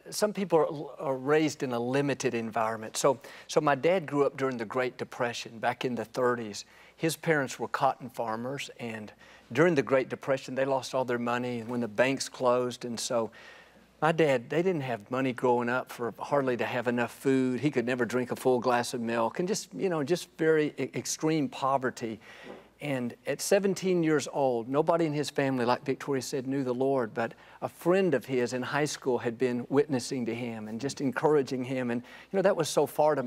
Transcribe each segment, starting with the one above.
Some people are raised in a limited environment. So my dad grew up during the Great Depression back in the 30s. His parents were cotton farmers, and during the Great Depression, they lost all their money when the banks closed. And so my dad, they didn't have money growing up for hardly to have enough food. He could never drink a full glass of milk, and just very extreme poverty. And at 17 years old, nobody in his family, like Victoria said, knew the Lord, but a friend of his in high school had been witnessing to him and just encouraging him. And, that was so far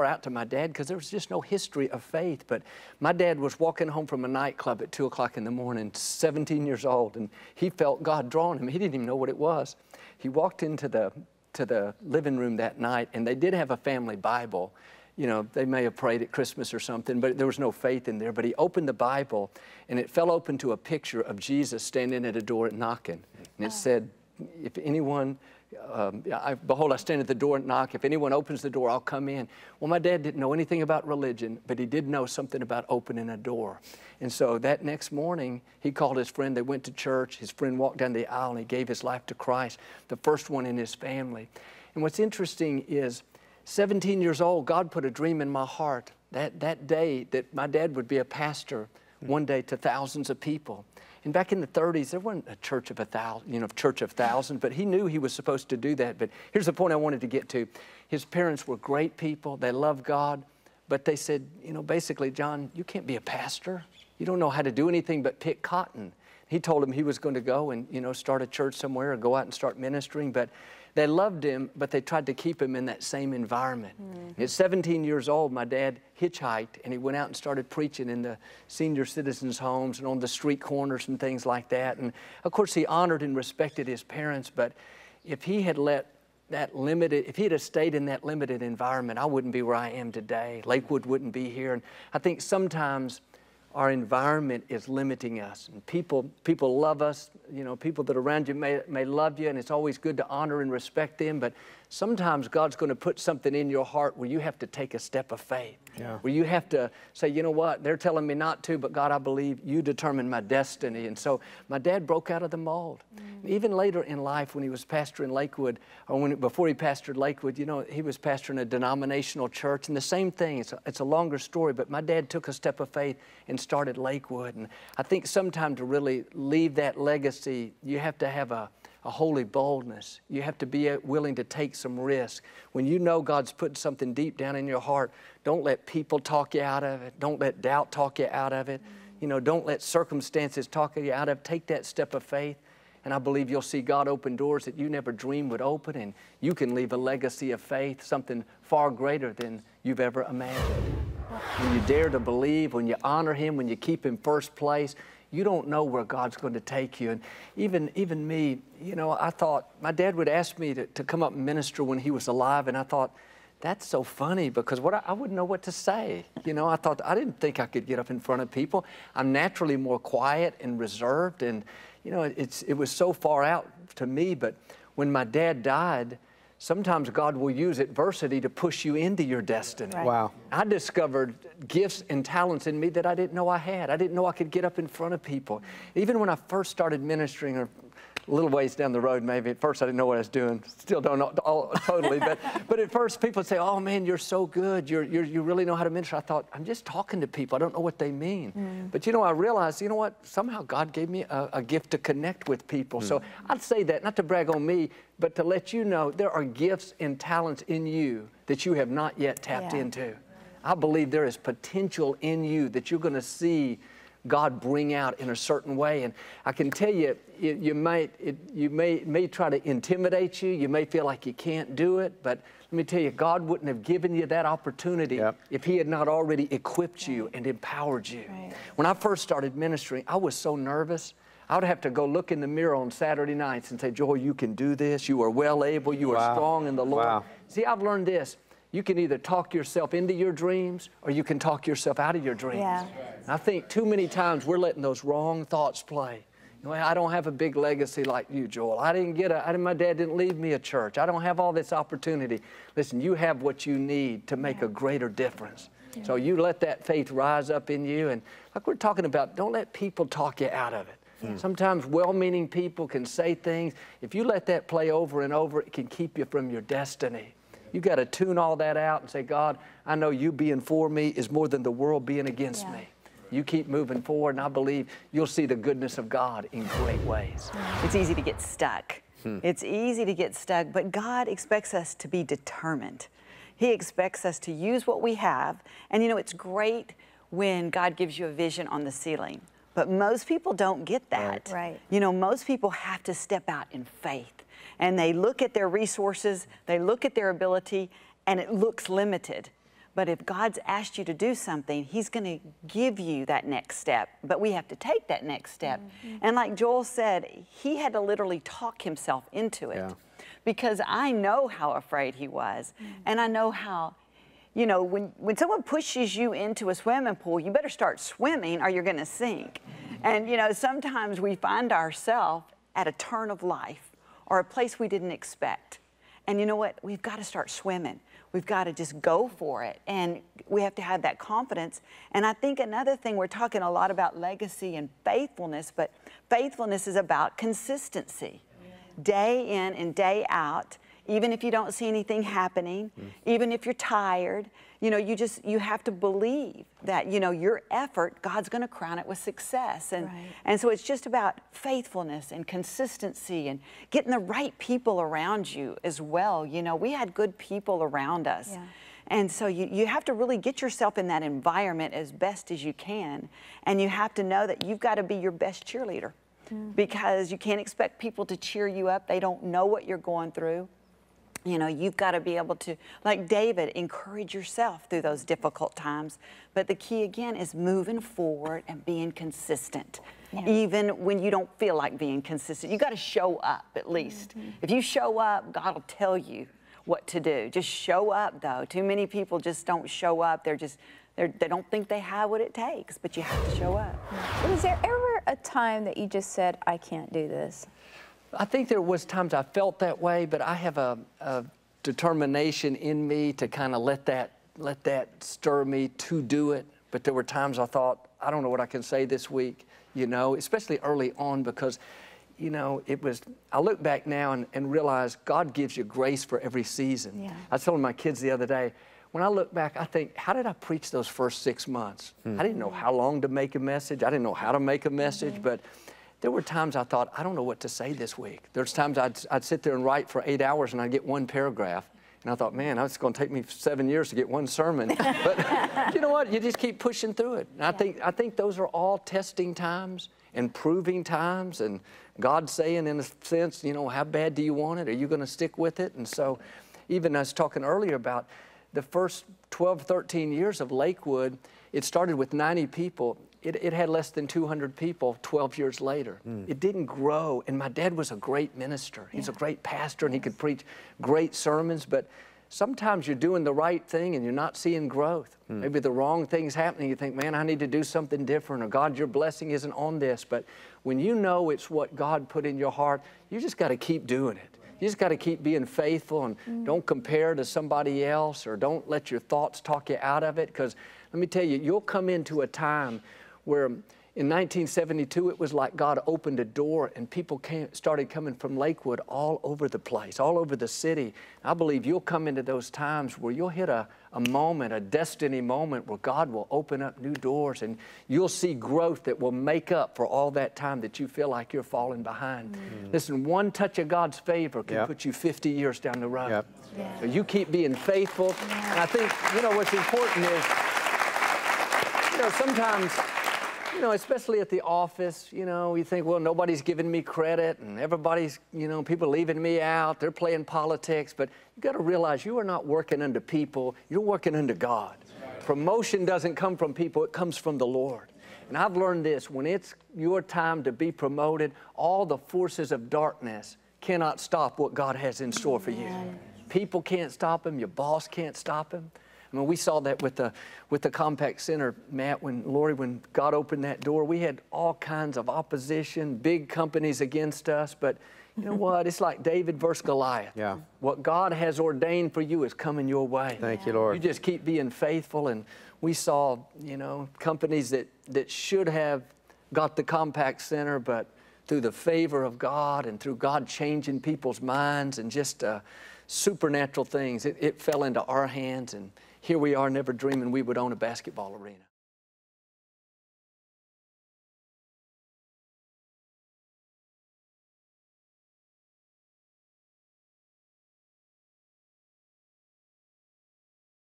out to my dad because there was just no history of faith. But my dad was walking home from a nightclub at 2 o'clock in the morning, 17 years old, and he felt God drawing him. He didn't even know what it was. He walked into the living room that night, and they did have a family Bible. They may have prayed at Christmas or something, but there was no faith in there. But he opened the Bible, and it fell open to a picture of Jesus standing at a door and knocking. And it said, if anyone, behold, I stand at the door and knock. If anyone opens the door, I'll come in. Well, my dad didn't know anything about religion, but he did know something about opening a door. And so that next morning, he called his friend. They went to church. His friend walked down the aisle, and he gave his life to Christ, the first one in his family. And what's interesting is, 17 years old, God put a dream in my heart that day that my dad would be a pastor one day to thousands of people. And back in the 30s, there wasn't a church of 1,000, church of thousands, but he knew he was supposed to do that. But here's the point I wanted to get to. His parents were great people. They loved God. But they said, basically, John, you can't be a pastor. You don't know how to do anything but pick cotton. He told him he was going to go and, start a church somewhere or go out and start ministering. But they loved him, but they tried to keep him in that same environment. At 17 years old, my dad hitchhiked, and he went out and started preaching in the senior citizens' homes and on the street corners and things like that. And, of course, he honored and respected his parents, but if he had if he had stayed in that limited environment, I wouldn't be where I am today. Lakewood wouldn't be here. And I think sometimes our environment is limiting us, and people love us. People that are around you may love you, and it's always good to honor and respect them. But sometimes God's going to put something in your heart where you have to take a step of faith. Yeah. Where you have to say, you know what, they're telling me not to, but God, I believe you determine my destiny. And so my dad broke out of the mold. Even later in life, when he was pastoring Lakewood, or before he pastored Lakewood, he was pastoring a denominational church, and the same thing. It's a longer story, but my dad took a step of faith and started Lakewood. And I think sometime to really leave that legacy, you have to have a holy boldness. You have to be willing to take some risk. When you know God's putting something deep down in your heart, don't let people talk you out of it. Don't let doubt talk you out of it. Don't let circumstances talk you out of it. Take that step of faith, and I believe you'll see God open doors that you never dreamed would open, and you can leave a legacy of faith, something far greater than you've ever imagined. When you dare to believe, when you honor Him, when you keep Him first place, you don't know where God's going to take you. And even me, I thought, my dad would ask me to come up and minister when he was alive, and I thought, that's so funny because I wouldn't know what to say. I thought, I didn't think I could get up in front of people. I'm naturally more quiet and reserved, and, it was so far out to me. But when my dad died, sometimes God will use adversity to push you into your destiny. Right. Wow. I discovered gifts and talents in me that I didn't know I had. I didn't know I could get up in front of people. Even when I first started ministering, or a little ways down the road maybe, at first I didn't know what I was doing. Still don't know totally, but at first people would say, oh man, you're so good. You really know how to minister. I thought, I'm just talking to people. I don't know what they mean. But I realized, what? Somehow God gave me a gift to connect with people. So I'd say that, not to brag on me, but to let you know there are gifts and talents in you that you have not yet tapped into. I believe there is potential in you that you're going to see God bring out in a certain way. And I can tell you, you may try to intimidate you. You may feel like you can't do it. But let me tell you, God wouldn't have given you that opportunity if He had not already equipped you and empowered you. Right. When I first started ministering, I was so nervous. I would have to go look in the mirror on Saturday nights and say, Joel, you can do this. You are well able. You are strong in the Lord. Wow. See, I've learned this. You can either talk yourself into your dreams or you can talk yourself out of your dreams. Yeah. I think too many times we're letting those wrong thoughts play. I don't have a big legacy like you, Joel. My dad didn't leave me a church. I don't have all this opportunity. Listen, you have what you need to make a greater difference. So you let that faith rise up in you. And like we're talking about, don't let people talk you out of it. Sometimes well-meaning people can say things. If you let that play over and over, it can keep you from your destiny. You got to tune all that out and say, God, I know you being for me is more than the world being against me. You keep moving forward, and I believe you'll see the goodness of God in great ways. It's easy to get stuck. It's easy to get stuck, but God expects us to be determined. He expects us to use what we have. And you know, it's great when God gives you a vision on the ceiling, but most people don't get that. Right. You know, most people have to step out in faith, and they look at their resources, they look at their ability, and it looks limited. But if God's asked you to do something, He's going to give you that next step. But we have to take that next step. And like Joel said, he had to literally talk himself into it. Because I know how afraid he was. And I know how, you know, when someone pushes you into a swimming pool, you better start swimming or you're going to sink. And, you know, sometimes we find ourselves at a turn of life or a place we didn't expect. And you know what? We've got to start swimming. We've got to just go for it. And we have to have that confidence. And I think another thing, we're talking a lot about legacy and faithfulness, but faithfulness is about consistency. Day in and day out, even if you don't see anything happening, even if you're tired, you know, you have to believe that, you know, your effort, God's going to crown it with success. And so it's just about faithfulness and consistency and getting the right people around you as well. You know, we had good people around us. And so you have to really get yourself in that environment as best as you can. And you have to know that you've got to be your best cheerleader, because you can't expect people to cheer you up. They don't know what you're going through. You know, you've got to be able to, like David, encourage yourself through those difficult times. But the key, again, is moving forward and being consistent. Even when you don't feel like being consistent. You got to show up, at least. If you show up, God will tell you what to do. Just show up, though. Too many people just don't show up. They don't think they have what it takes, but you have to show up. Was there ever a time that you just said, I can't do this? I think there was times I felt that way, but I have a determination in me to kind of let that stir me to do it. But there were times I thought, I don't know what I can say this week, you know, especially early on, because, you know, I look back now and realize God gives you grace for every season. I was telling my kids the other day, when I look back, I think, how did I preach those first 6 months? I didn't know how long to make a message. I didn't know how to make a message, but there were times I thought, I don't know what to say this week. There's times I'd sit there and write for 8 hours and I'd get one paragraph. And I thought, man, it's going to take me 7 years to get one sermon. But you know what? You just keep pushing through it. And I think those are all testing times and proving times, and God saying, in a sense, you know, how bad do you want it? Are you going to stick with it? And so even I was talking earlier about the first 12, 13 years of Lakewood, it started with 90 people. It had less than 200 people 12 years later. It didn't grow. And my dad was a great minister. He's a great pastor, and he could preach great sermons. But sometimes you're doing the right thing and you're not seeing growth. Maybe the wrong thing's happening. You think, man, I need to do something different, or God, your blessing isn't on this. But when you know it's what God put in your heart, you just got to keep doing it. You just got to keep being faithful, and don't compare to somebody else, or don't let your thoughts talk you out of it. Because let me tell you, you'll come into a time where in 1972, it was like God opened a door and people started coming from Lakewood all over the place, all over the city. I believe you'll come into those times where you'll hit a moment, a destiny moment, where God will open up new doors, and you'll see growth that will make up for all that time that you feel like you're falling behind. Listen, one touch of God's favor can put you 50 years down the road. So you keep being faithful. And I think, you know, what's important is, you know, sometimes, you know, especially at the office, you know, you think, well, nobody's giving me credit, and everybody's, you know, people leaving me out, they're playing politics. But you got to realize you are not working under people, you're working under God. Promotion doesn't come from people, it comes from the Lord. And I've learned this, when it's your time to be promoted, all the forces of darkness cannot stop what God has in store for you. People can't stop him, your boss can't stop him. I mean, we saw that with the Compact Center, Matt, when God opened that door. We had all kinds of opposition, big companies against us, but you know what? It's like David versus Goliath. What God has ordained for you is coming your way. Thank you, Lord. You just keep being faithful, and we saw, you know, companies that should have got the Compact Center, but through the favor of God and through God changing people's minds and just supernatural things, it fell into our hands, and here we are never dreaming we would own a basketball arena.